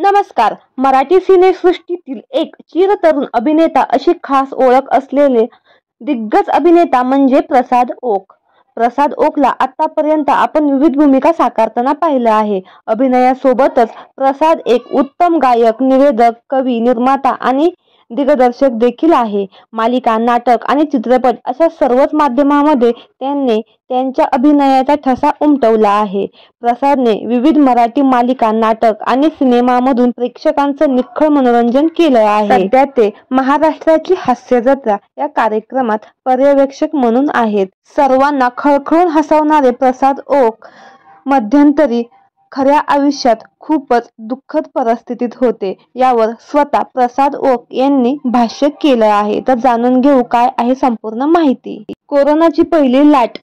नमस्कार. मराठी सिनेसृष्टीतील एक चिरतरुण अभिनेता अशी खास ओळख असलेले दिग्गज अभिनेता म्हणजे प्रसाद ओक. प्रसाद ओकला आतापर्यंत आपण विविध भूमिका साकारताना पाहिलं आहे. अभिनयासोबतच प्रसाद एक उत्तम गायक, निवेदक, कवी, निर्माता आणि दिग्दर्शक देखील आहे. मालिका, नाटक आणि चित्रपट अशा सर्वच माध्यमांमध्ये त्यांनी त्यांच्या अभिनयाचा ठसा उमटवला आहे. प्रसादने विविध मराठी मालिका, नाटक आणि सिनेमामधून प्रेक्षकांचं निखळ मनोरंजन केलं आहे. सध्या ते महाराष्ट्राची हास्य जत्रा या कार्यक्रमात पर्यवेक्षक म्हणून आहेत. सर्वांना खळखळून हसवणारे प्रसाद ओक मध्यंतरी खऱ्या आयुष्यात खूपच दुःखद परिस्थितीत होते. यावर स्वतः प्रसाद ओक यांनी भाष्य केलं आहे. तर जाणून घेऊ काय आहे संपूर्ण माहिती. कोरोनाची पहिली लाट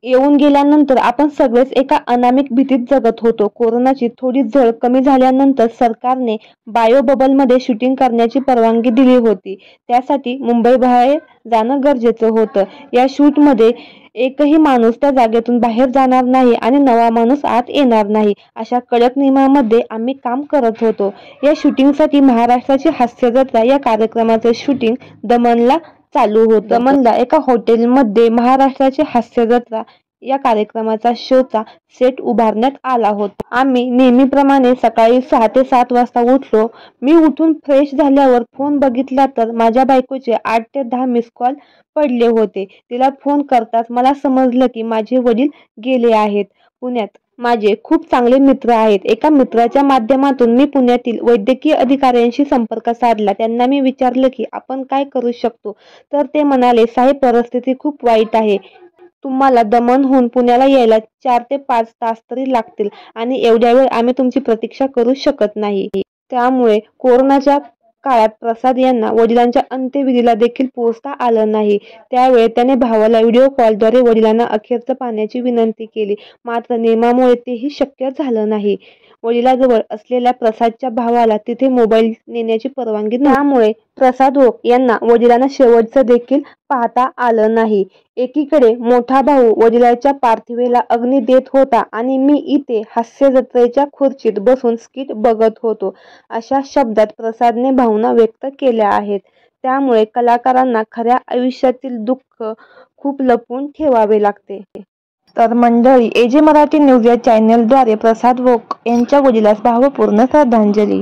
येऊन गेल्यानंतर आपण सगळेच एका अनामिक भीतीत जगत होतो. कोरोनाची थोडी झळ कमी झाल्यानंतर सरकारने बायो बबलमध्ये शूटिंग करण्याची परवानगी दिली होती. त्यासाठी मुंबईबाहेर जाणं गरजेचं होतं. या शूटमध्ये एकही माणूस त्या जागेतून बाहेर जाणार नाही आणि नवा माणूस आत येणार नाही, अशा कडक नियमामध्ये आम्ही काम करत होतो. या शूटिंगसाठी महाराष्ट्राची हास्य जत्रा या कार्यक्रमाचं शूटिंग दमणला चालू होतं. दमणला एका हॉटेलमध्ये महाराष्ट्राची हास्य जत्रा या कार्यक्रमाचा शोचा सेट उभारण्यात आला होता. आम्ही नेहमीप्रमाणे सकाळी 6 ते 7 वाजता उठलो. मी उठून फ्रेश झाल्यावर फोन बघितला तर माझ्या बायकोचे 8 ते 10 मिस कॉल पडले होते. तिला फोन करताच मला समजलं की माझे वडील गेले आहेत. पुण्यात माझे खूप चांगले मित्र आहेत. एका मित्राच्या माध्यमातून मी पुण्यातील वैद्यकीय अधिकाऱ्यांशी संपर्क साधला. त्यांना मी विचारलं की आपण काय करू शकतो. तर ते म्हणाले, साहेब, परिस्थिती खूप वाईट आहे. तुम्हाला दमणहून पुण्याला यायला 4 ते 5 तास तरी लागतील आणि एवढ्या वेळ आम्ही तुमची प्रतीक्षा करू शकत नाही. त्यामुळे कोरोनाच्या काळात प्रसाद यांना वडिलांच्या अंत्यविधीला देखील पोहोचता आलं नाही. त्यावेळी त्याने भावाला व्हिडिओ कॉलद्वारे वडिलांना अखेरचं पाहण्याची विनंती केली. मात्र नियमामुळे तेही शक्य झालं नाही. वडिलांजवळ असलेल्या प्रसादच्या भावाला तिथे मोबाईल नेण्याची परवानगी नव्हती. त्यामुळे प्रसाद ओक यांना वडिलांना शेवटचं देखील पाहता आलं नाही. एकीकडे मोठा भाऊ वडिलांच्या पार्थिवेला अग्नी देत होता आणि मी इथे हास्य जत्रेच्या खुर्चीत बसून स्किट बघत होतो, अशा शब्दात प्रसादने भावना व्यक्त केल्या आहेत. त्यामुळे कलाकारांना खऱ्या आयुष्यातील दुःख खूप लपवून ठेवावे लागते. तर मंडळी, AJ मराठी न्यूज या चॅनलद्वारे प्रसाद ओक यांच्या वडिलास भावपूर्ण श्रद्धांजली.